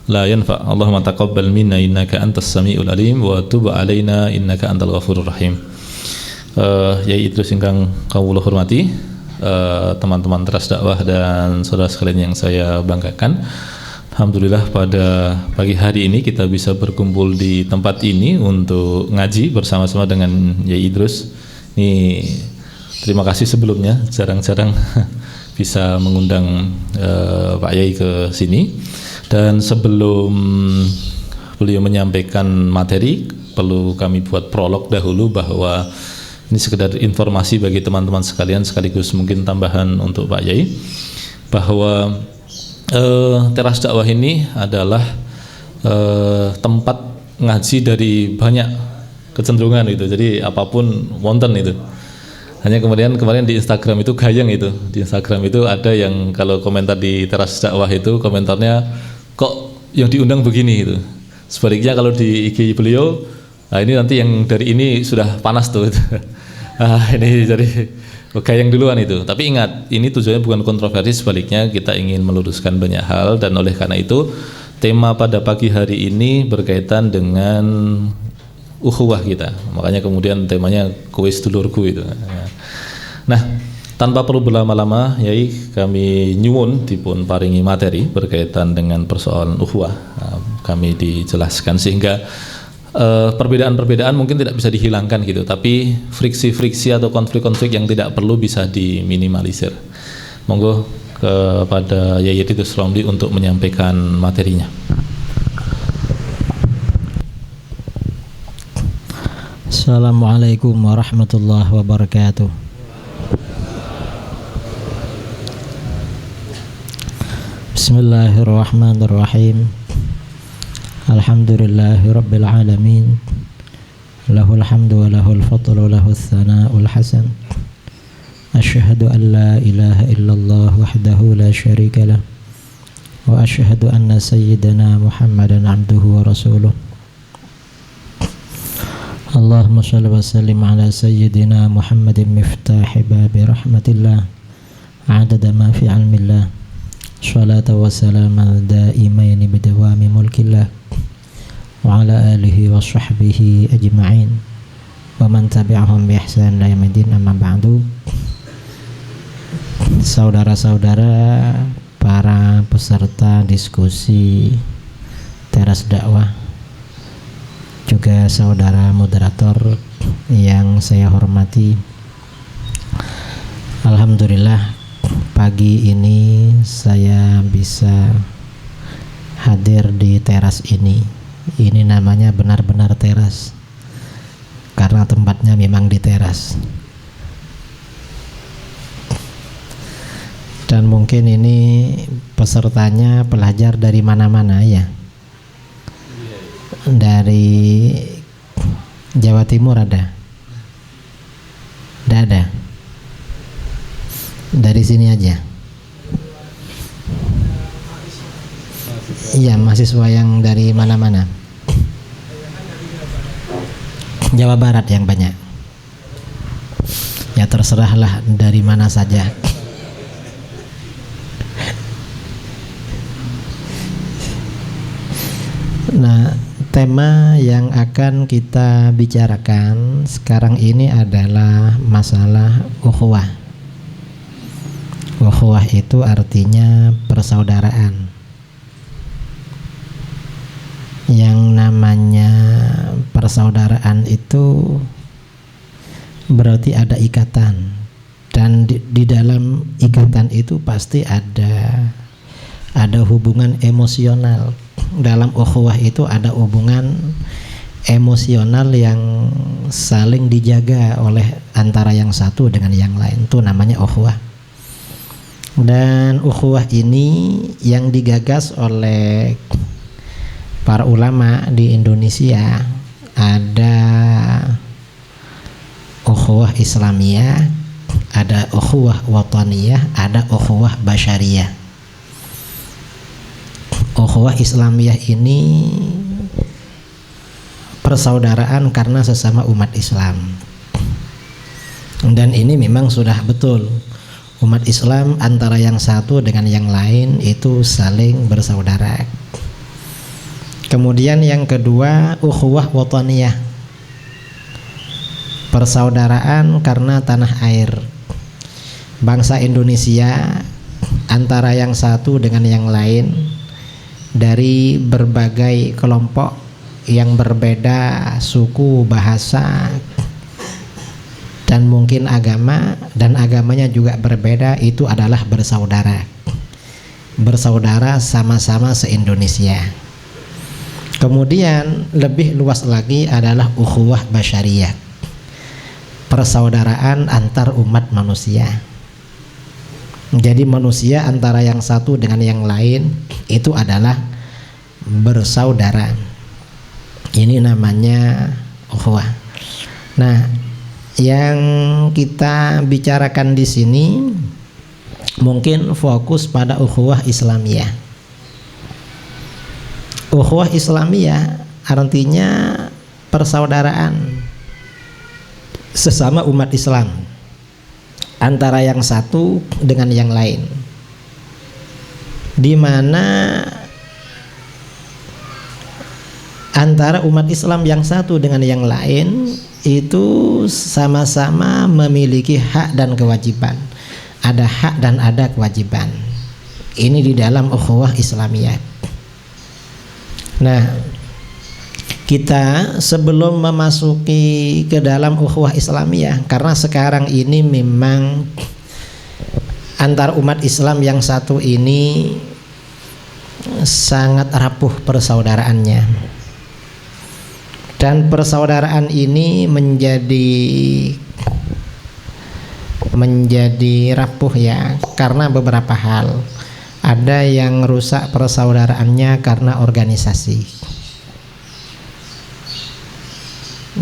la yanfa. Allahumma taqabbal minna innaka antas samiul alim wa tub alaina innaka antal ghafurur rahim. Yai Idrus ingkang kawula hormati, teman-teman Teras Dakwah dan saudara sekalian yang saya banggakan, alhamdulillah pada pagi hari ini kita bisa berkumpul di tempat ini untuk ngaji bersama-sama dengan Yai Idrus. Ini terima kasih sebelumnya, jarang-jarang bisa mengundang Pak Yai ke sini. Dan sebelum beliau menyampaikan materi, perlu kami buat prolog dahulu bahwa ini sekedar informasi bagi teman-teman sekalian, sekaligus mungkin tambahan untuk Pak Yai, bahwa Teras Dakwah ini adalah tempat ngaji dari banyak kecenderungan itu. Jadi apapun wonten itu. Hanya kemudian kemarin di Instagram itu gayeng itu. Di Instagram itu ada yang kalau komentar di Teras Dakwah itu komentarnya, kok yang diundang begini itu. Sebaliknya kalau di IG beliau, nah ini nanti yang dari ini sudah panas tuh. Ini jadi gayeng duluan itu. Tapi ingat, ini tujuannya bukan kontroversi, sebaliknya kita ingin meluruskan banyak hal. Dan oleh karena itu tema pada pagi hari ini berkaitan dengan ukhuwah kita. Makanya kemudian temanya kuis dulurku itu. Nah, tanpa perlu berlama-lama, Yai, kami nyuwun dipun paringi materi berkaitan dengan persoalan ukhuwah. Kami dijelaskan sehingga perbedaan-perbedaan mungkin tidak bisa dihilangkan gitu, tapi friksi-friksi atau konflik-konflik yang tidak perlu bisa diminimalisir. Monggo kepada Yai Idrus Romli untuk menyampaikan materinya. Assalamualaikum warahmatullahi wabarakatuh. Bismillahirrahmanirrahim. Alhamdulillahi rabbil alamin. Lahul hamdu wa lahul fadlu wa lahul thana'ul hasan. Asyhadu an la ilaha illallah wahdahu la syarika lah. Wa asyhadu anna sayyidana Muhammadan abduhu wa rasuluh. Allahumma shalli wa sallim ala sayyidina Muhammadin miftahi babi rahmatillah adada ma fi ilmillah. Salatu wa salaman daimaini bidawami mulkillah wa ala alihi wa sahbihi ajma'in wa man tabi'ahum bi ihsan ila yaumil amma ba'du. Saudara-saudara, para peserta diskusi Teras Dakwah, juga saudara moderator yang saya hormati, alhamdulillah pagi ini saya bisa hadir di teras ini. Ini namanya benar-benar teras karena tempatnya memang di teras. Dan mungkin ini pesertanya pelajar dari mana-mana ya. Dari Jawa Timur ada? Tidak ada. Dari sini aja. Iya, mahasiswa yang dari mana-mana. Jawa Barat yang banyak. Ya terserahlah dari mana saja. Nah, tema yang akan kita bicarakan sekarang ini adalah masalah ukhuwah. Ukhuwah itu artinya persaudaraan. Yang namanya persaudaraan itu berarti ada ikatan, dan di dalam ikatan itu pasti ada hubungan emosional. Dalam ukhuwah itu ada hubungan emosional yang saling dijaga oleh antara yang satu dengan yang lain. Itu namanya ukhuwah. Dan ukhuwah ini yang digagas oleh para ulama di Indonesia. Ada ukhuwah Islamiyah, ada ukhuwah wataniyah, ada ukhuwah basyariyah. Ukhuwah Islamiyah ini persaudaraan karena sesama umat Islam. Dan ini memang sudah betul. Umat Islam antara yang satu dengan yang lain itu saling bersaudara. Kemudian yang kedua, ukhuwah wataniyah, persaudaraan karena tanah air. Bangsa Indonesia antara yang satu dengan yang lain, dari berbagai kelompok yang berbeda suku, bahasa, dan mungkin agama, dan agamanya juga berbeda, itu adalah bersaudara. Bersaudara sama-sama se-Indonesia. Kemudian lebih luas lagi adalah ukhuwah basyariyah, persaudaraan antar umat manusia. Jadi manusia antara yang satu dengan yang lain itu adalah bersaudara. Ini namanya ukhuwah. Nah, yang kita bicarakan di sini mungkin fokus pada ukhuwah Islamiyah. Ukhuwah Islamiyah artinya persaudaraan sesama umat Islam antara yang satu dengan yang lain, di mana antara umat Islam yang satu dengan yang lain itu sama-sama memiliki hak dan kewajiban. Ada hak dan ada kewajiban. Ini di dalam ukhuwah Islamiyah. Nah, kita sebelum memasuki ke dalam ukhuwah Islamiyah, karena sekarang ini memang antar umat Islam yang satu ini sangat rapuh persaudaraannya, dan persaudaraan ini menjadi rapuh ya karena beberapa hal. Ada yang rusak persaudaraannya karena organisasi.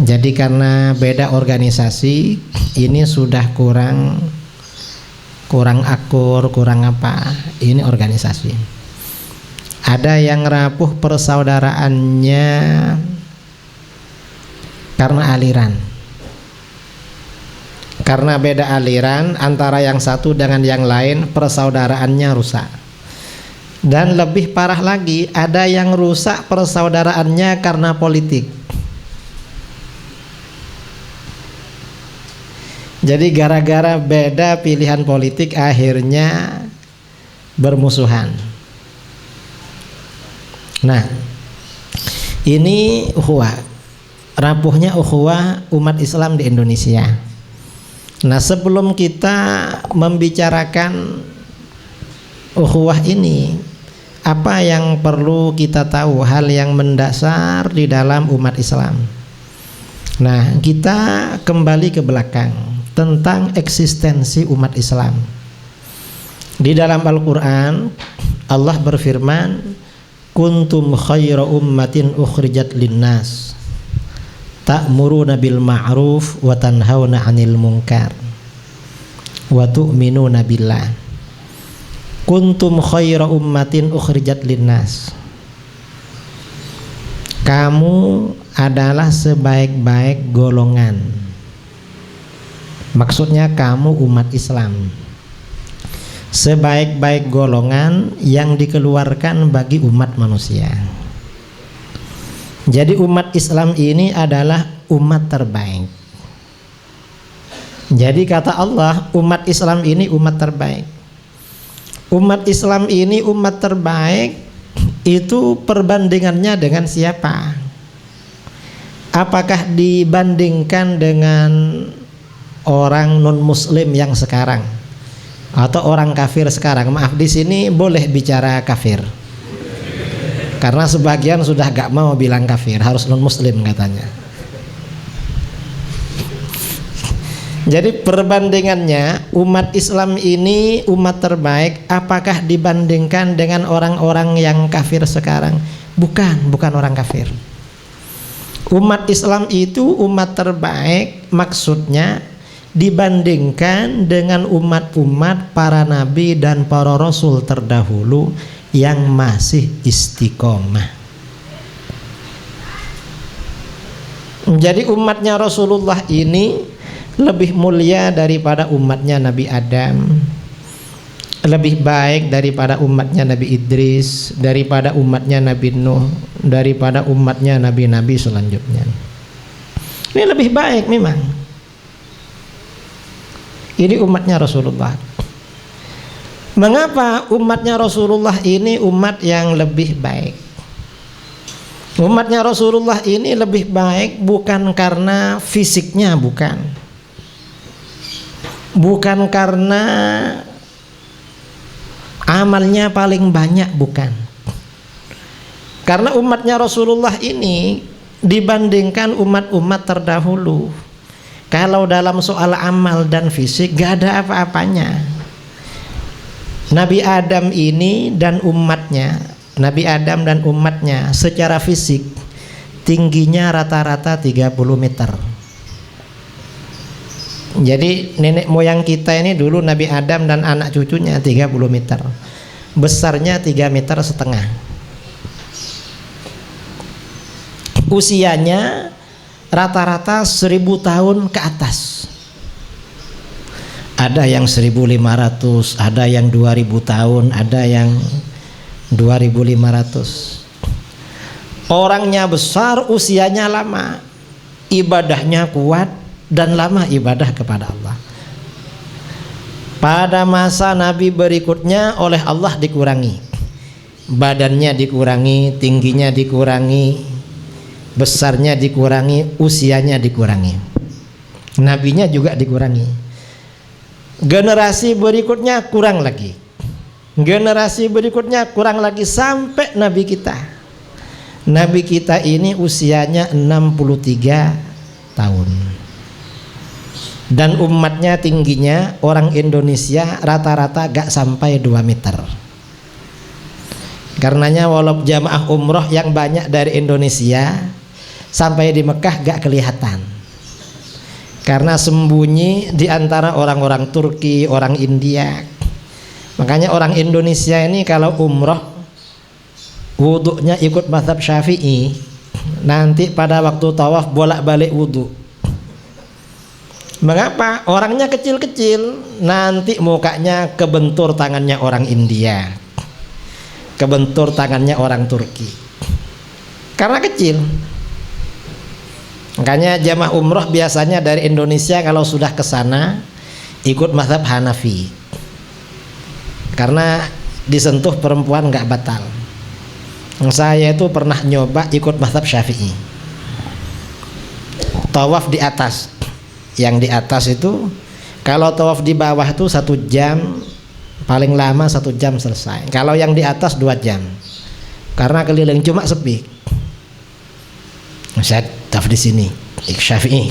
Jadi karena beda organisasi, ini sudah kurang akur, kurang apa, ini organisasi. Ada yang rapuh persaudaraannya karena aliran. Karena beda aliran antara yang satu dengan yang lain, persaudaraannya rusak. Dan lebih parah lagi, ada yang rusak persaudaraannya karena politik. Jadi gara-gara beda pilihan politik akhirnya bermusuhan. Nah, ini ukhuwah, rapuhnya ukhuwah umat Islam di Indonesia. Nah, sebelum kita membicarakan ukhuwah ini, apa yang perlu kita tahu, hal yang mendasar di dalam umat Islam. Nah, kita kembali ke belakang tentang eksistensi umat Islam. Di dalam Al-Quran Allah berfirman, kuntum khaira ummatin ukhrijat linnas ta'muruna bil ma'ruf wa tanhauna 'anil munkar wa tu'minuna billah. Kuntum khaira ummatin ukhrijat linnas, kamu adalah sebaik-baik golongan. Maksudnya kamu umat Islam, sebaik-baik golongan yang dikeluarkan bagi umat manusia. Jadi umat Islam ini adalah umat terbaik. Jadi kata Allah, umat Islam ini umat terbaik. Umat Islam ini umat terbaik, itu perbandingannya dengan siapa? Apakah dibandingkan dengan orang non-muslim yang sekarang atau orang kafir sekarang? Maaf, di sini boleh bicara kafir karena sebagian sudah gak mau bilang kafir, harus non-muslim katanya. Jadi perbandingannya, umat Islam ini umat terbaik, apakah dibandingkan dengan orang-orang yang kafir sekarang? Bukan orang kafir. Umat Islam itu umat terbaik, maksudnya dibandingkan dengan umat-umat para nabi dan para rasul terdahulu yang masih istiqomah. Jadi umatnya Rasulullah ini lebih mulia daripada umatnya Nabi Adam, lebih baik daripada umatnya Nabi Idris, daripada umatnya Nabi Nuh, daripada umatnya nabi-nabi selanjutnya. Ini lebih baik memang. Ini umatnya Rasulullah. Mengapa umatnya Rasulullah ini umat yang lebih baik? Umatnya Rasulullah ini lebih baik bukan karena fisiknya, bukan karena amalnya paling banyak, bukan. Karena umatnya Rasulullah ini dibandingkan umat-umat terdahulu, kalau dalam soal amal dan fisik gak ada apa-apanya. Nabi Adam ini dan umatnya, Nabi Adam dan umatnya secara fisik tingginya rata-rata 30 meter. Jadi nenek moyang kita ini dulu Nabi Adam dan anak cucunya 30 meter, besarnya 3,5 meter. Usianya rata-rata 1000 tahun ke atas. Ada yang 1500, ada yang 2000 tahun, ada yang 2500. Orangnya besar, usianya lama, ibadahnya kuat dan lama ibadah kepada Allah. Pada masa Nabi berikutnya oleh Allah dikurangi, badannya dikurangi, tingginya dikurangi, besarnya dikurangi, usianya dikurangi, nabinya juga dikurangi. Generasi berikutnya kurang lagi, generasi berikutnya kurang lagi, sampai Nabi kita. Nabi kita ini usianya 63 tahun. Dan umatnya tingginya orang Indonesia rata-rata gak sampai 2 meter. Karenanya walaupun jamaah umroh yang banyak dari Indonesia sampai di Mekah gak kelihatan, karena sembunyi di antara orang-orang Turki, orang India. Makanya orang Indonesia ini kalau umroh wudhunya ikut mazhab Syafi'i, nanti pada waktu tawaf bolak-balik wudhu. Mengapa? Orangnya kecil-kecil, nanti mukanya kebentur tangannya orang India, kebentur tangannya orang Turki, karena kecil. Makanya jamaah umroh biasanya dari Indonesia kalau sudah ke sana ikut mazhab Hanafi, karena disentuh perempuan nggak batal. Saya itu pernah nyoba ikut mazhab Syafi'i, tawaf di atas. Yang di atas itu kalau tawaf di bawah itu 1 jam, paling lama 1 jam selesai. Kalau yang di atas 2 jam, karena keliling cuma sepi. Saya tawaf di sini Syafi'i,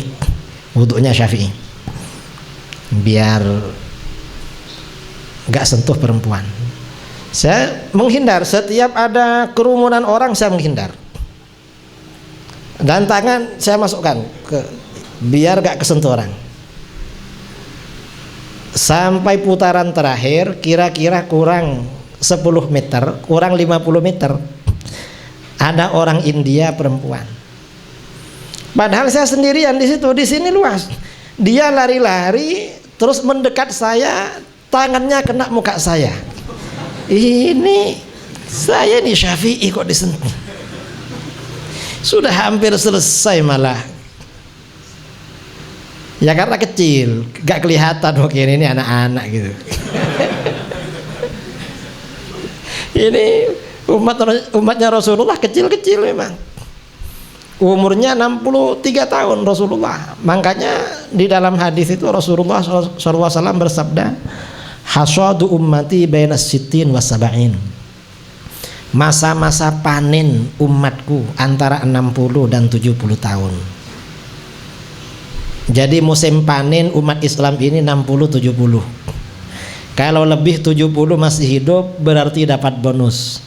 wudhunya Syafi'i, biar nggak sentuh perempuan. Saya menghindar, setiap ada kerumunan orang saya menghindar, dan tangan saya masukkan ke biar gak kesentuh orang. Sampai putaran terakhir kira-kira kurang 10 meter, kurang 50 meter, ada orang India perempuan. Padahal saya sendirian di situ, di sini luas. Dia lari-lari terus mendekat saya, tangannya kena muka saya. Ini saya nih Syafi'i kok disentuh. Sudah hampir selesai malah. Ya karena kecil, gak kelihatan mungkin ini anak-anak gitu. Ini umatnya Rasulullah kecil-kecil memang. Umurnya 63 tahun Rasulullah. Makanya di dalam hadis itu Rasulullah SAW bersabda, hasadu ummati bainas sittin wa sab'in. Masa-masa panen umatku antara 60 dan 70 tahun. Jadi musim panen umat Islam ini 60-70. Kalau lebih 70 masih hidup berarti dapat bonus.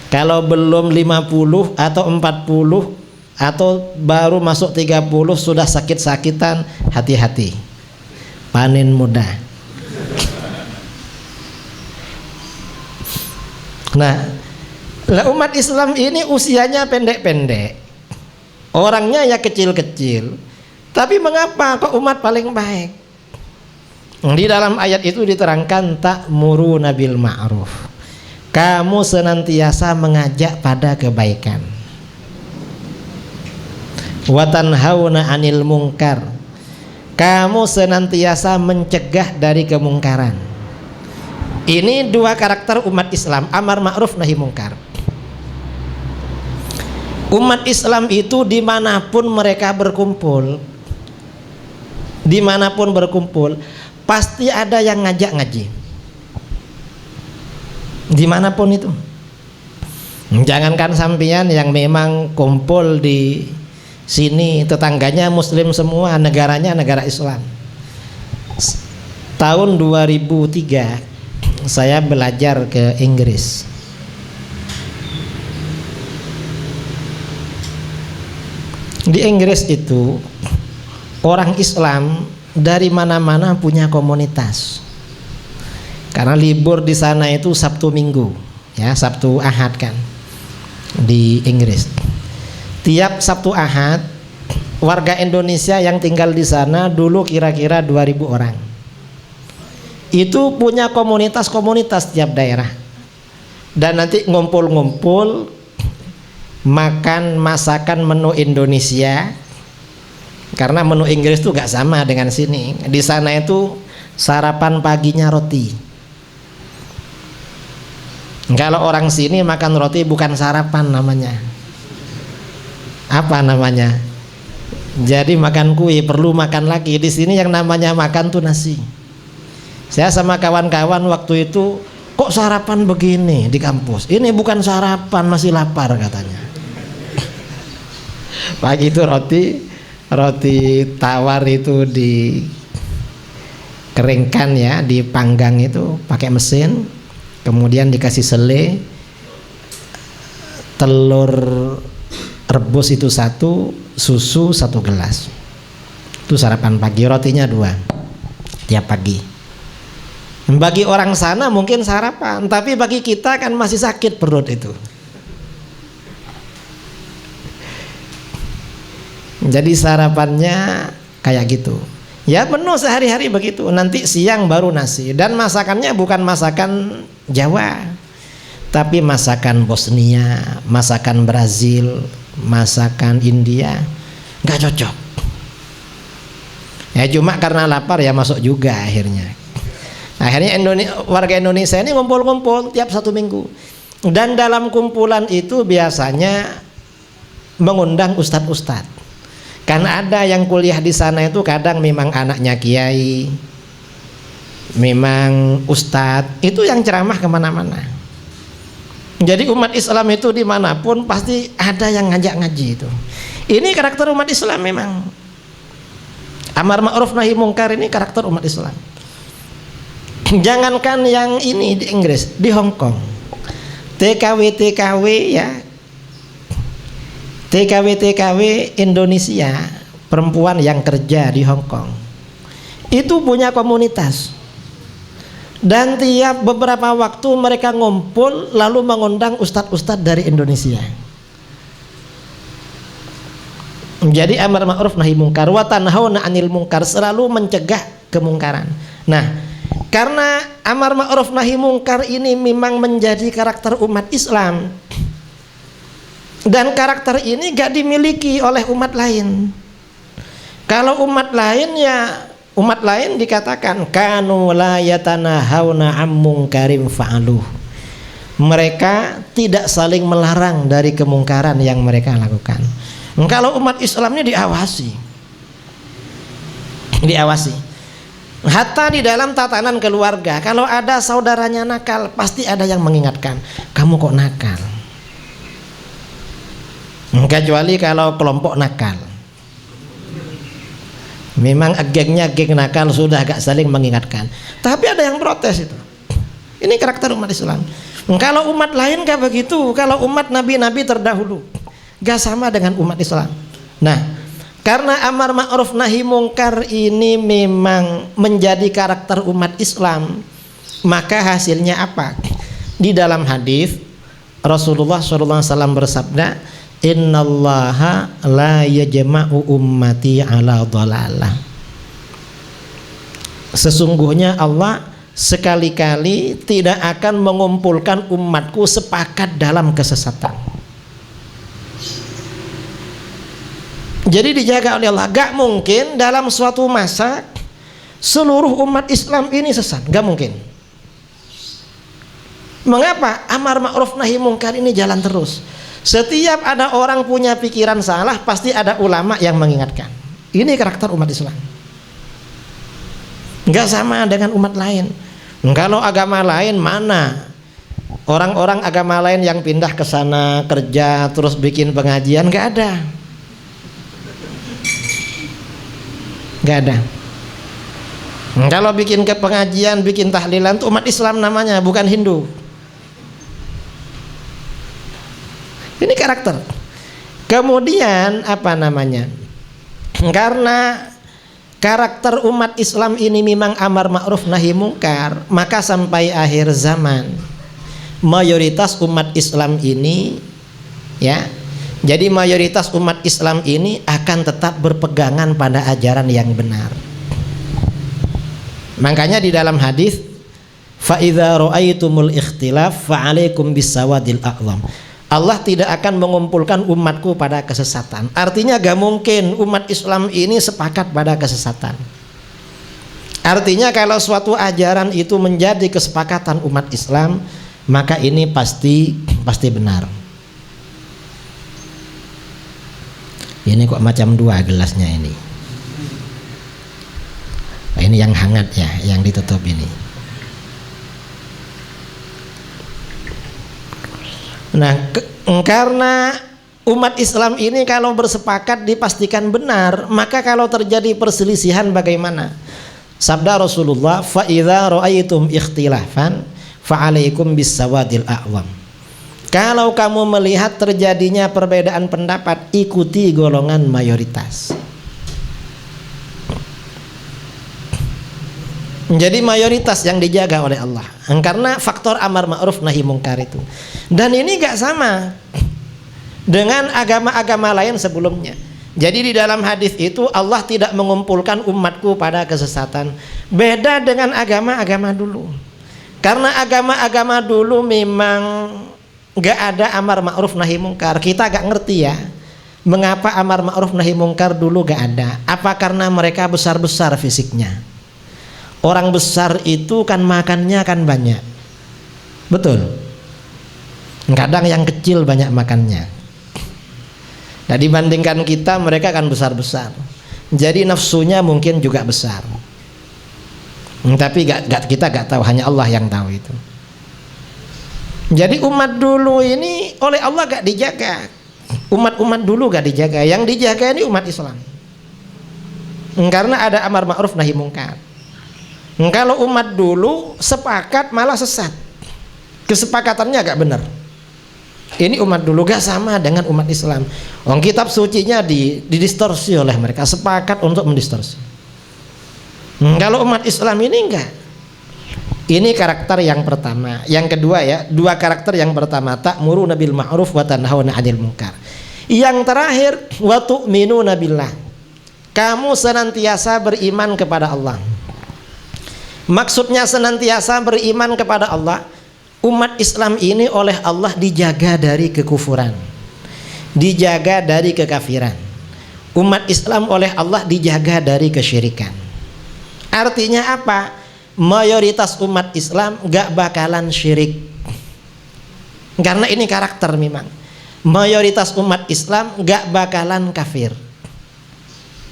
Kalau belum 50 atau 40 atau baru masuk 30 sudah sakit-sakitan, hati-hati. Panen muda. Nah, umat Islam ini usianya pendek-pendek, orangnya ya kecil-kecil. Tapi mengapa kok umat paling baik? Di dalam ayat itu diterangkan ta'muruna bil ma'ruf. Kamu senantiasa mengajak pada kebaikan. Wa tanhauna 'anil munkar. Kamu senantiasa mencegah dari kemungkaran. Ini dua karakter umat Islam, amar ma'ruf nahi mungkar. Umat Islam itu dimanapun mereka berkumpul, pasti ada yang ngajak ngaji, dimanapun itu. Jangankan sampean yang memang kumpul di sini, tetangganya muslim semua, negaranya negara Islam. Tahun 2003 saya belajar ke Inggris. Di Inggris itu orang Islam dari mana-mana punya komunitas. Karena libur di sana itu Sabtu Minggu, ya, Sabtu Ahad kan di Inggris. Tiap Sabtu Ahad warga Indonesia yang tinggal di sana dulu kira-kira 2000 orang. Itu punya komunitas-komunitas tiap daerah. Dan nanti ngumpul-ngumpul makan masakan menu Indonesia, karena menu Inggris tuh gak sama dengan sini. Di sana itu sarapan paginya roti. Kalau orang sini makan roti bukan sarapan namanya. Apa namanya? Jadi makan kue, perlu makan lagi. Di sini yang namanya makan tuh nasi. Saya sama kawan-kawan waktu itu, kok sarapan begini di kampus? Ini bukan sarapan, masih lapar katanya. Pagi itu roti tawar itu dikeringkan, ya, dipanggang itu pakai mesin, kemudian dikasih selai, telur rebus itu 1, susu 1 gelas. Itu sarapan pagi, rotinya 2 tiap pagi. Bagi orang sana mungkin sarapan, tapi bagi kita kan masih sakit perut itu. Jadi sarapannya kayak gitu. Ya menu sehari-hari begitu. Nanti siang baru nasi. Dan masakannya bukan masakan Jawa, tapi masakan Bosnia, masakan Brazil, masakan India. Gak cocok. Ya cuma karena lapar ya masuk juga akhirnya. Akhirnya warga Indonesia ini ngumpul-ngumpul tiap 1 minggu. Dan dalam kumpulan itu biasanya mengundang ustadz-ustadz. Kan ada yang kuliah di sana itu kadang memang anaknya kiai, memang ustadz, itu yang ceramah kemana-mana. Jadi umat Islam itu dimanapun pasti ada yang ngajak ngaji itu. Ini karakter umat Islam memang. Amar ma'ruf nahi mungkar ini karakter umat Islam. Jangankan yang ini di Inggris, di Hong Kong, TKW ya, TKW Indonesia, perempuan yang kerja di Hong Kong itu punya komunitas, dan tiap beberapa waktu mereka ngumpul lalu mengundang ustadz-ustadz dari Indonesia. Jadi amar ma'ruf nahi mungkar wa tanhauna 'anil munkar, selalu mencegah kemungkaran. Nah, karena amar ma'ruf nahi mungkar ini memang menjadi karakter umat Islam, dan karakter ini gak dimiliki oleh umat lain. Kalau umat lain, ya umat lain dikatakan kanu la yatanahawna 'am munkarim fa'aluh. Mereka tidak saling melarang dari kemungkaran yang mereka lakukan. Kalau umat Islam ini diawasi. Hatta di dalam tatanan keluarga, kalau ada saudaranya nakal, pasti ada yang mengingatkan, kamu kok nakal. Kecuali kalau kelompok nakal, memang gengnya geng nakal, sudah agak saling mengingatkan. Tapi ada yang protes itu. Ini karakter umat Islam. Kalau umat lain gak begitu. Kalau umat nabi-nabi terdahulu gak sama dengan umat Islam. Nah, karena amar ma'ruf nahi mungkar ini memang menjadi karakter umat Islam, maka hasilnya apa? Di dalam hadis Rasulullah SAW bersabda, innallaha la yajma'u ummati ala dhalalah. Sesungguhnya Allah sekali-kali tidak akan mengumpulkan umatku sepakat dalam kesesatan. Jadi dijaga oleh Allah. Gak mungkin dalam suatu masa seluruh umat Islam ini sesat, gak mungkin. Mengapa? Amar ma'ruf nahi mungkar ini jalan terus. Setiap ada orang punya pikiran salah, pasti ada ulama yang mengingatkan. Ini karakter umat Islam. Gak sama dengan umat lain. Kalau agama lain mana orang-orang agama lain yang pindah ke sana kerja terus bikin pengajian? Gak ada. Gak ada. Kalau bikin ke pengajian, bikin tahlilan itu umat Islam namanya, bukan Hindu. Ini karakter. Kemudian apa namanya? Karena karakter umat Islam ini memang amar ma'ruf nahi mungkar, maka sampai akhir zaman mayoritas umat Islam ini, ya, jadi mayoritas umat Islam ini akan tetap berpegangan pada ajaran yang benar. Makanya di dalam hadis, fa idza ra'aitumul ikhtilaf fa 'alaikum bisawadil a'zam. Allah tidak akan mengumpulkan umatku pada kesesatan. Artinya gak mungkin umat Islam ini sepakat pada kesesatan. Artinya kalau suatu ajaran itu menjadi kesepakatan umat Islam, maka ini pasti benar. Ini kok macam dua gelasnya ini. Nah, ini yang hangat ya, yang ditutup ini. Nah, karena umat Islam ini kalau bersepakat dipastikan benar, maka kalau terjadi perselisihan bagaimana? Sabda Rasulullah, fa idza ra'aitum ikhtilafan fa 'alaikum bisawadil a'zam. Kalau kamu melihat terjadinya perbedaan pendapat, ikuti golongan mayoritas. Jadi mayoritas yang dijaga oleh Allah, karena faktor amar ma'ruf nahi mungkar itu. Dan ini gak sama dengan agama-agama lain sebelumnya. Jadi di dalam hadis itu Allah tidak mengumpulkan umatku pada kesesatan. Beda dengan agama-agama dulu. Karena agama-agama dulu memang gak ada amar ma'ruf nahi mungkar. Kita gak ngerti ya, mengapa amar ma'ruf nahi mungkar dulu gak ada. Apa karena mereka besar-besar fisiknya? Orang besar itu kan makannya kan banyak, betul. Kadang yang kecil banyak makannya. Nah, dibandingkan kita, mereka kan besar-besar. Jadi nafsunya mungkin juga besar. Tapi kita gak tahu, hanya Allah yang tahu itu. Jadi umat dulu ini oleh Allah gak dijaga. Umat-umat dulu gak dijaga. Yang dijaga ini umat Islam. Karena ada amar ma'ruf nahi mungkar. Kalau umat dulu sepakat malah sesat, kesepakatannya agak benar. Ini umat dulu gak sama dengan umat Islam. Kitab sucinya didistorsi oleh mereka, sepakat untuk mendistorsi. Kalau umat Islam ini enggak. Ini karakter yang pertama. Yang kedua ya, dua karakter yang pertama, ta'muruna bil ma'ruf wa tanhauna 'anil munkar. Yang terakhir, wa tu'minuna billah. Kamu senantiasa beriman kepada Allah. Maksudnya senantiasa beriman kepada Allah. Umat Islam ini oleh Allah dijaga dari kekufuran, dijaga dari kekafiran. Umat Islam oleh Allah dijaga dari kesyirikan. Artinya apa? Mayoritas umat Islam gak bakalan syirik. Karena ini karakter memang. Mayoritas umat Islam gak bakalan kafir.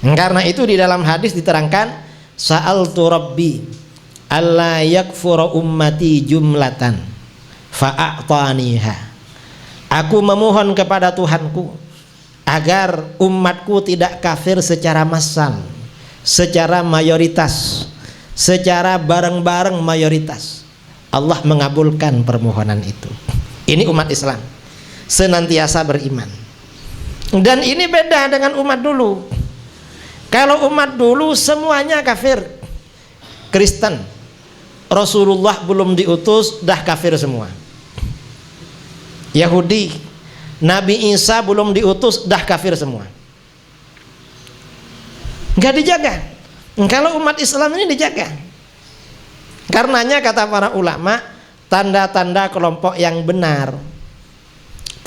Karena itu di dalam hadis diterangkan, sa'altu rabbi alla yakfura ummati jumlatan fa'a'taniha. Aku memohon kepada Tuhanku agar umatku tidak kafir secara massal, secara mayoritas, secara bareng-bareng mayoritas. Allah mengabulkan permohonan itu. Ini umat Islam senantiasa beriman. Dan ini beda dengan umat dulu. Kalau umat dulu semuanya kafir, Kristen, Rasulullah belum diutus dah kafir semua. Yahudi, Nabi Isa belum diutus dah kafir semua. Enggak dijaga. Kalau umat Islam ini dijaga. Karenanya kata para ulama, tanda-tanda kelompok yang benar,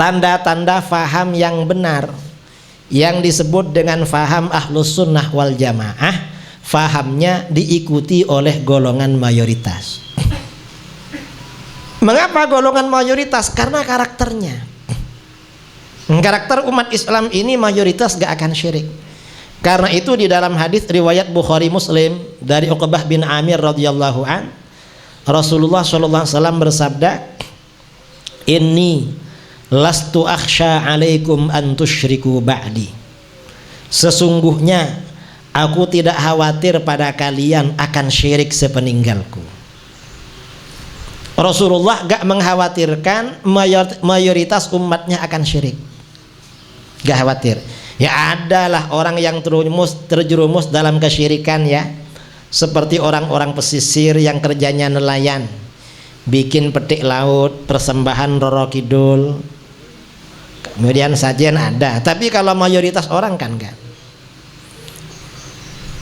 tanda-tanda faham yang benar, yang disebut dengan faham ahlus sunnah wal jamaah, fahamnya diikuti oleh golongan mayoritas. Mengapa golongan mayoritas? Karena karakternya. Karakter umat Islam ini mayoritas gak akan syirik. Karena itu di dalam hadis riwayat Bukhari Muslim dari Uqbah bin Amir radhiyallahu an, Rasulullah sallallahu alaihi wasallam bersabda, "Inni lastu akhsha alaikum an tusyriku ba'di." Sesungguhnya aku tidak khawatir pada kalian akan syirik sepeninggalku. Rasulullah gak mengkhawatirkan mayoritas umatnya akan syirik. Gak khawatir. Ya adalah orang yang terjerumus dalam kesyirikan ya, seperti orang-orang pesisir yang kerjanya nelayan, bikin petik laut, persembahan Roro Kidul, kemudian sajian ada. Tapi kalau mayoritas orang kan enggak.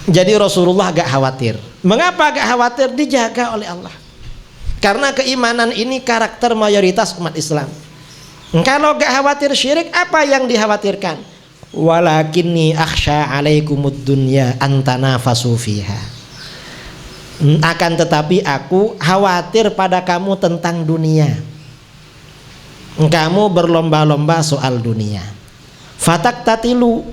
Jadi Rasulullah gak khawatir. Mengapa gak khawatir? Dijaga oleh Allah. Karena keimanan ini karakter mayoritas umat Islam. Kalau gak khawatir syirik, apa yang dikhawatirkan? Walakinni akhsha alaikumud dunya antanafasu fiha. Akan tetapi aku khawatir pada kamu tentang dunia. Kamu berlomba-lomba soal dunia. Fatak tatilu,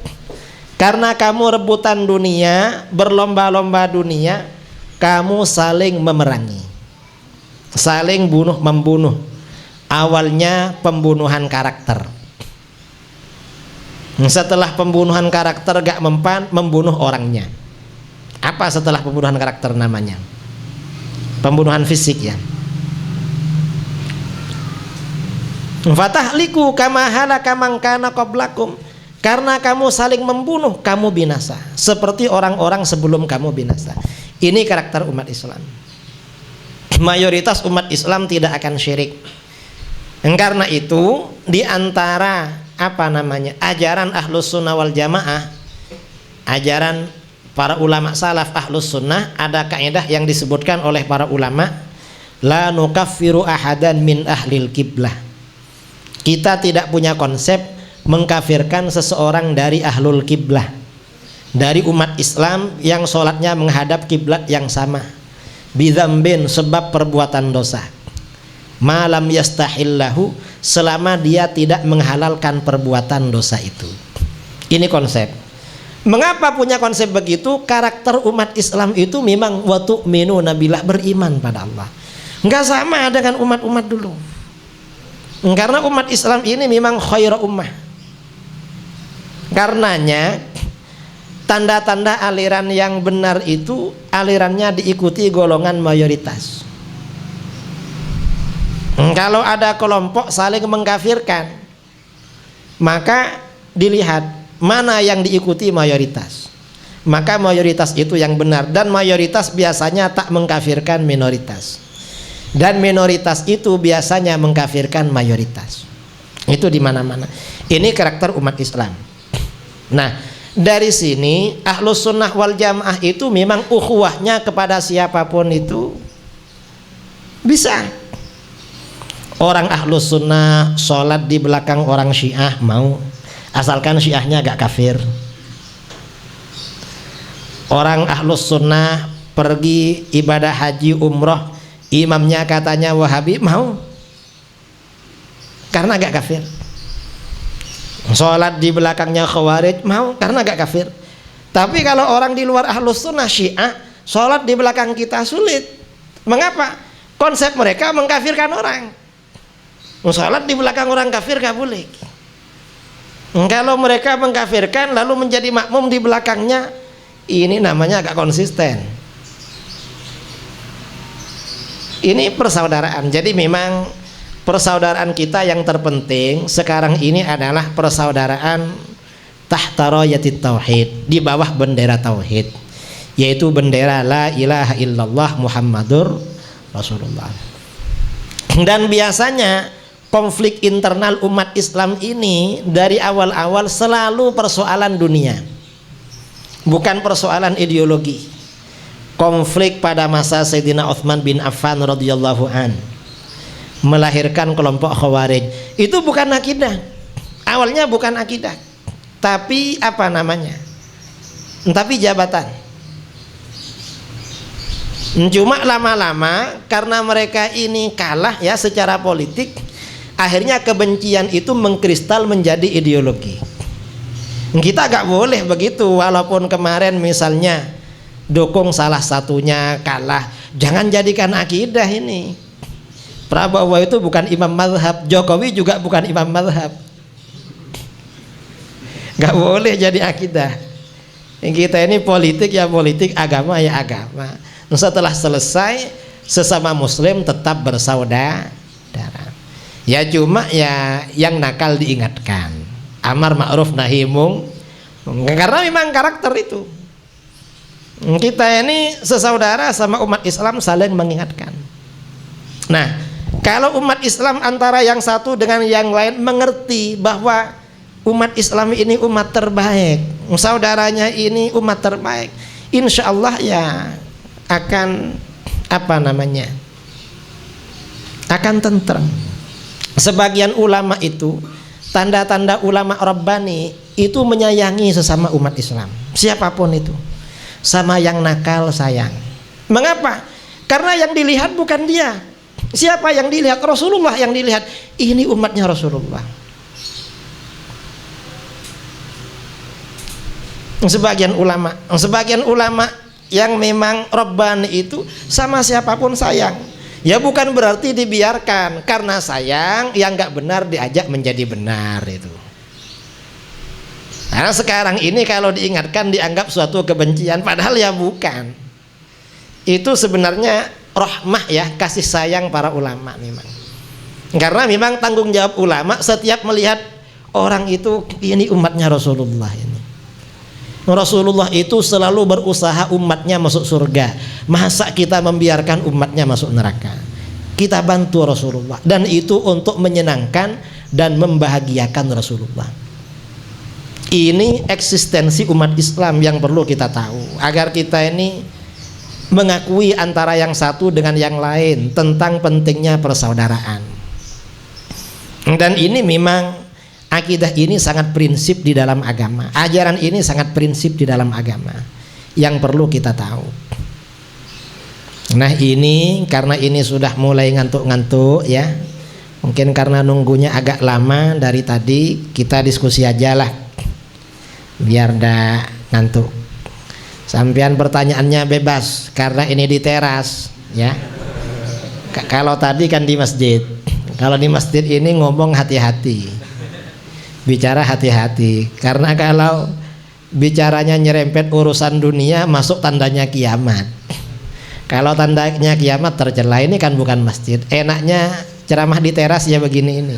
karena kamu rebutan dunia, berlomba-lomba dunia, kamu saling memerangi, saling bunuh-membunuh. Awalnya pembunuhan karakter. Setelah pembunuhan karakter gak mempan, membunuh orangnya. Apa setelah pembunuhan karakter namanya? Pembunuhan fisik ya. Fatahliku kama halaka man kana qablakum. Karena kamu saling membunuh, kamu binasa seperti orang-orang sebelum kamu binasa. Ini karakter umat Islam. Mayoritas umat Islam tidak akan syirik. Karena itu di antara ajaran ahlus sunnah wal jamaah, ajaran para ulama salaf ahlus sunnah, ada kaidah yang disebutkan oleh para ulama, la nukaffiru ahadan min ahlil kiblah. Kita tidak punya konsep mengkafirkan seseorang dari ahlul kiblah, dari umat Islam yang sholatnya menghadap kiblat yang sama, bidzambin, sebab perbuatan dosa, malam yastahillahu, selama dia tidak menghalalkan perbuatan dosa itu. Ini konsep. Mengapa punya konsep begitu? Karakter umat Islam itu memang wa tu'minuna billah, beriman pada Allah. Enggak sama dengan umat-umat dulu. Karena umat Islam ini memang khairu ummah. Karenanya tanda-tanda aliran yang benar itu alirannya diikuti golongan mayoritas. Kalau ada kelompok saling mengkafirkan, maka dilihat mana yang diikuti mayoritas. Maka mayoritas itu yang benar, dan mayoritas biasanya tak mengkafirkan minoritas. Dan minoritas itu biasanya mengkafirkan mayoritas. Itu di mana-mana. Ini karakter umat Islam. Nah, dari sini ahlus sunnah wal jamaah itu memang ukhuwahnya kepada siapapun itu bisa. Orang ahlus sunnah sholat di belakang orang syiah mau, asalkan syiahnya gak kafir. Orang ahlus sunnah pergi ibadah haji umroh, imamnya katanya wahabi, mau, karena gak kafir. Sholat di belakangnya khawarij, mau, karena gak kafir. Tapi kalau orang di luar ahlus sunnah syiah sholat di belakang kita sulit. Mengapa? Konsep mereka mengkafirkan orang. Sholat di belakang orang kafir gak boleh. Kalau mereka mengkafirkan lalu menjadi makmum di belakangnya, ini namanya agak konsisten. Ini persaudaraan. Jadi memang persaudaraan kita yang terpenting sekarang ini adalah persaudaraan tahta rayatit tauhid, di bawah bendera tauhid, yaitu bendera la ilaha illallah Muhammadur Rasulullah. Dan biasanya konflik internal umat Islam ini dari awal-awal selalu persoalan dunia, bukan persoalan ideologi. konflik pada masa Sayyidina Utsman bin Affan radhiyallahu an, melahirkan kelompok Khawarij. Itu bukan akidah. Awalnya bukan akidah, tapi apa namanya? Tapi jabatan. Cuma lama-lama karena mereka ini kalah ya secara politik, akhirnya kebencian itu mengkristal menjadi ideologi. Kita gak boleh begitu, walaupun kemarin misalnya dukung salah satunya kalah, jangan jadikan akidah ini. Prabowo itu bukan imam mazhab, Jokowi juga bukan imam mazhab. Gak boleh jadi akidah. Kita ini politik ya politik, agama ya agama. Setelah selesai sesama muslim tetap bersaudara. Ya cuma ya yang nakal diingatkan, amar ma'ruf nahi mungkar, karena memang karakter itu. Kita ini sesaudara sama umat Islam saling mengingatkan. Nah, kalau umat Islam antara yang satu dengan yang lain mengerti bahwa umat Islam ini umat terbaik, saudaranya ini umat terbaik, insya Allah ya akan apa namanya, akan tentrem. Sebagian ulama itu, tanda-tanda ulama Rabbani itu menyayangi sesama umat Islam, siapapun itu, sama yang nakal sayang. Mengapa? Karena yang dilihat bukan dia. Siapa yang dilihat? Rasulullah yang dilihat. Ini umatnya Rasulullah. Sebagian ulama yang memang Rabbani itu sama siapapun sayang. Ya bukan berarti dibiarkan, karena sayang yang nggak benar diajak menjadi benar itu. Karena sekarang ini kalau diingatkan dianggap suatu kebencian, padahal ya bukan. Itu sebenarnya rahmah ya, kasih sayang para ulama memang. Karena memang tanggung jawab ulama setiap melihat orang itu, ini umatnya Rasulullah ini. Rasulullah itu selalu berusaha umatnya masuk surga. Masa kita membiarkan umatnya masuk neraka? Kita bantu Rasulullah, dan itu untuk menyenangkan dan membahagiakan Rasulullah. Ini eksistensi umat Islam yang perlu kita tahu, agar kita ini mengakui antara yang satu dengan yang lain tentang pentingnya persaudaraan. Dan ini memang akidah ini sangat prinsip di dalam agama. Ajaran ini sangat prinsip di dalam agama yang perlu kita tahu. Nah ini karena ini sudah mulai ngantuk-ngantuk ya, mungkin karena nunggunya agak lama dari tadi, kita diskusi aja lah biar dah ngantuk. Sampean pertanyaannya bebas karena ini di teras ya. Kalau tadi kan di masjid, kalau di masjid ini ngomong hati-hati, bicara hati-hati, karena kalau bicaranya nyerempet urusan dunia masuk tandanya kiamat. Kalau tandanya kiamat tercela, ini kan bukan masjid. Enaknya ceramah di teras ya begini ini.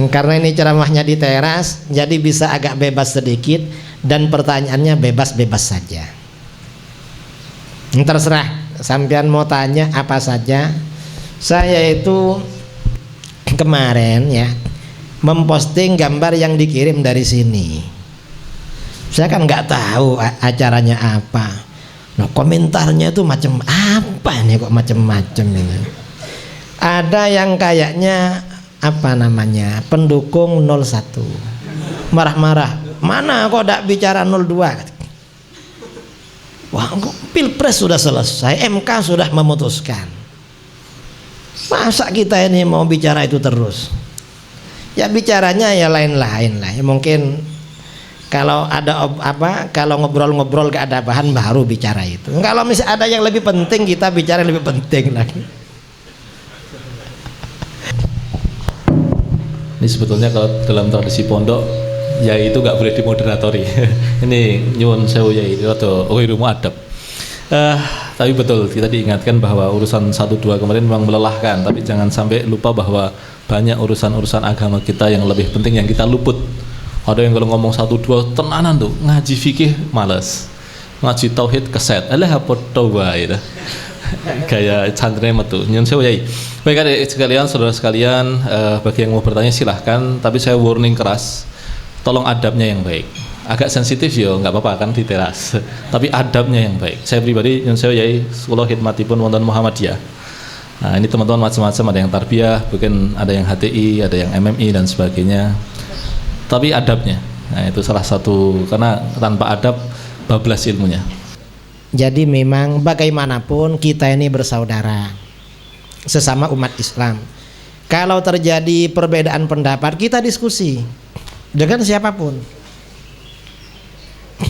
Karena ini ceramahnya di teras, jadi bisa agak bebas sedikit dan pertanyaannya bebas-bebas saja. Terserah sampean mau tanya apa saja. Saya itu kemarin ya memposting gambar yang dikirim dari sini. Saya kan nggak tahu acaranya apa. Nah komentarnya itu macam apa nih, kok macam-macam ini. Ada yang kayaknya apa namanya, pendukung 01, marah-marah, mana kok tidak bicara 02. Wah, pilpres sudah selesai, MK sudah memutuskan, masa kita ini mau bicara itu terus? Ya bicaranya ya lain-lain lah. Ya, mungkin kalau ada kalau ngobrol-ngobrol gak ada bahan baru bicara itu. Kalau misalnya ada yang lebih penting, kita bicara yang lebih penting lagi. Ini sebetulnya kalau dalam tradisi pondok ya itu gak boleh dimoderatori. Ini nyuwun sewu ya itu atau rumah adab. Tapi betul kita diingatkan bahwa urusan 1-2 kemarin memang melelahkan, tapi jangan sampai lupa bahwa banyak urusan-urusan agama kita yang lebih penting yang kita luput. Ada yang kalau ngomong 1-2 tenanan tuh, ngaji fikih males, ngaji tauhid keset, alah apa tauba itu. Kayak santri metu. Nyun sewu yai. Baik adik sekalian, saudara sekalian, bagi yang mau bertanya silahkan, tapi saya warning keras, tolong adabnya yang baik. agak sensitif ya nggak apa-apa kan di teras. Tapi adabnya yang baik. Saya pribadi yang saya yai sekolah khidmatipun wonten Muhammadiyah. Nah, ini teman-teman macam-macam, ada yang tarbiyah, mungkin ada yang HTI, ada yang MMI dan sebagainya. Tapi adabnya, nah itu salah satu, karena tanpa adab bablas ilmunya. Jadi memang bagaimanapun kita ini bersaudara sesama umat Islam. Kalau terjadi perbedaan pendapat, kita diskusi dengan siapapun.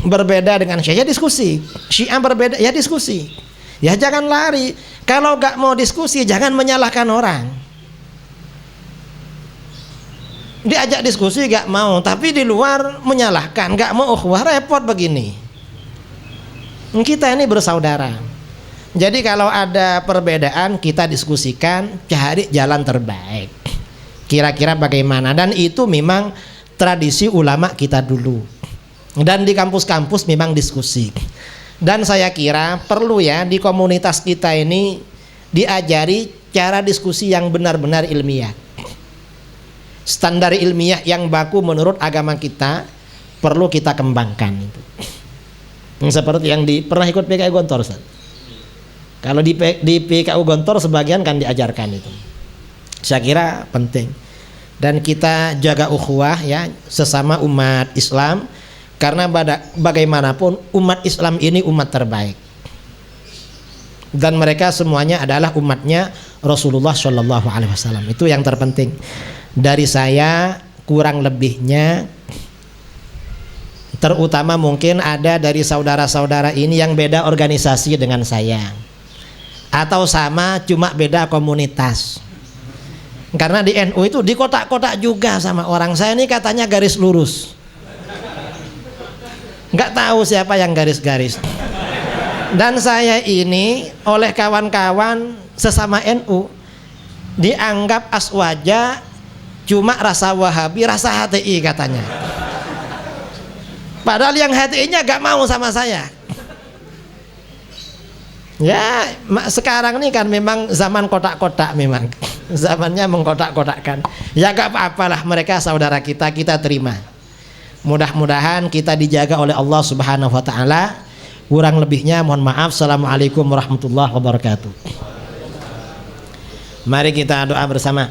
Berbeda dengan Syiah, ya diskusi. Syiah berbeda, ya diskusi. Ya jangan lari. Kalau gak mau diskusi, jangan menyalahkan orang. Diajak diskusi gak mau, tapi di luar menyalahkan, gak mau ukhuwah, repot begini. Kita ini bersaudara. Jadi kalau ada perbedaan, kita diskusikan, cari jalan terbaik. Kira-kira bagaimana? Dan itu memang tradisi ulama kita dulu. Dan di kampus-kampus memang diskusi. Dan saya kira perlu ya di komunitas kita ini diajari cara diskusi yang benar-benar ilmiah. Standar ilmiah yang baku menurut agama kita perlu kita kembangkan itu. Seperti yang pernah ikut PKU Gontor, Ustaz. Kalau di PKU Gontor sebagian kan diajarkan itu. Saya kira penting. Dan kita jaga ukhuwah ya sesama umat Islam. Karena bagaimanapun umat Islam ini umat terbaik, dan mereka semuanya adalah umatnya Rasulullah Shallallahu Alaihi Wasallam. Itu yang terpenting. Dari saya kurang lebihnya, terutama mungkin ada dari saudara-saudara ini yang beda organisasi dengan saya, atau sama cuma beda komunitas. Karena di NU itu di kotak-kotak juga sama orang. Saya ini katanya garis lurus. Nggak tahu siapa yang garis-garis. Dan saya ini oleh kawan-kawan sesama NU dianggap aswaja, cuma rasa Wahabi, rasa HTI katanya. Padahal yang HTI-nya nggak mau sama saya. Ya sekarang ini kan memang zaman kotak-kotak, memang zamannya mengkotak-kotakkan. Ya nggak apa-apalah, mereka saudara kita, kita terima. Mudah-mudahan kita dijaga oleh Allah Subhanahu wa taala. Kurang lebihnya mohon maaf. Assalamualaikum warahmatullahi wabarakatuh. Mari kita doa bersama.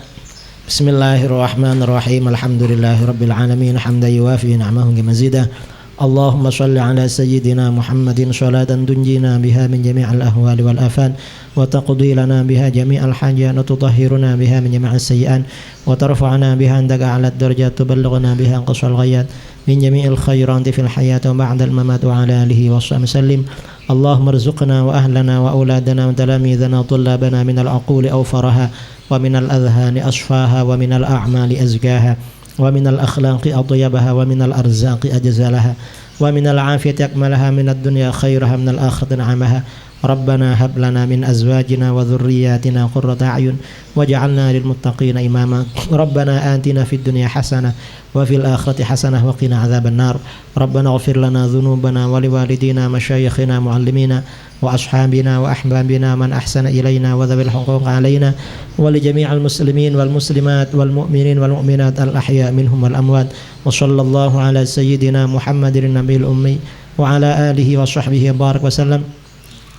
Bismillahirrahmanirrahim. Alhamdulillahirabbil alamin hamdan yuwafi ni'amahu wa mazidah. Allahumma shalli ala sayyidina Muhammadin salatan tunjina biha min jami'il ahwali wal afat wa taqdi lana biha jami'al hajat wa tutahhiruna biha min jami'is sayyi'at wa tarfa'una biha indaka 'ala ad-darajat tuballighuna biha aqsal ghayat min jami'il khairati fil hayati wa ba'dal mamat wa 'ala alihi wa sallim. Allahumma arzuqna wa ahlana wa auladana wa talamidana wa tullabana min al-aquli awfaraha wa min al-adhani asfaha wa min al-a'mali azkaha wa minal akhlaqi atyabaha wa minal arzaqi ajzalaha wa minal afiyati akmalaha minad dunya khairaha minal akhirati na'amaha. Rabbana hab lana min azwajina wa dhurriyyatina qurrata a'yun waj'alna lil muttaqina imama. Rabbana atina fid dunya hasanah wa fil akhirati hasanah wa qina adzaban nar. Rabbana ighfir lana dhunubana wa liwalidina masyayikhina muallimina wa ashabina wa ahbabina man ahsana ilaina wa dhabil huquq alaina wa li jami'il muslimin wal muslimat wal mu'minin wal mu'minat al ahya minhum wal amwat. Wa sallallahu ala sayyidina Muhammadin nabiyil ummi wa ala alihi wa sahbihi barak wa sallam.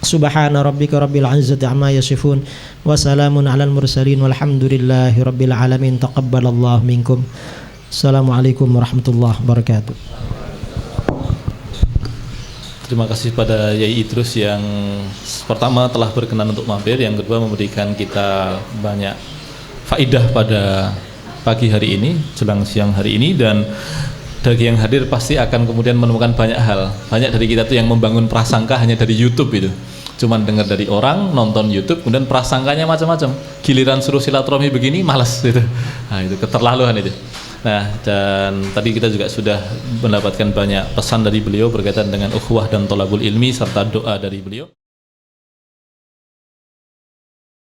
Subhana rabbika rabbil izzati amma yasifun wa salamun alal mursalin walhamdulillahi rabbil alamin. Taqabbalallahu minkum. Assalamualaikum warahmatullahi wabarakatuh. Terima kasih pada Yai Idrus yang pertama telah berkenan untuk mampir, yang kedua memberikan kita banyak faidah pada pagi hari ini, jelang siang hari ini, dan bagi yang hadir pasti akan kemudian menemukan banyak hal. Banyak dari kita tuh yang membangun prasangka hanya dari YouTube itu. Cuman dengar dari orang, nonton YouTube, kemudian prasangkanya macam-macam. Giliran suruh silaturahmi begini, malas gitu. Nah, itu keterlaluan itu. Nah, dan tadi kita juga sudah mendapatkan banyak pesan dari beliau berkaitan dengan ukhuwah dan thalabul ilmi serta doa dari beliau.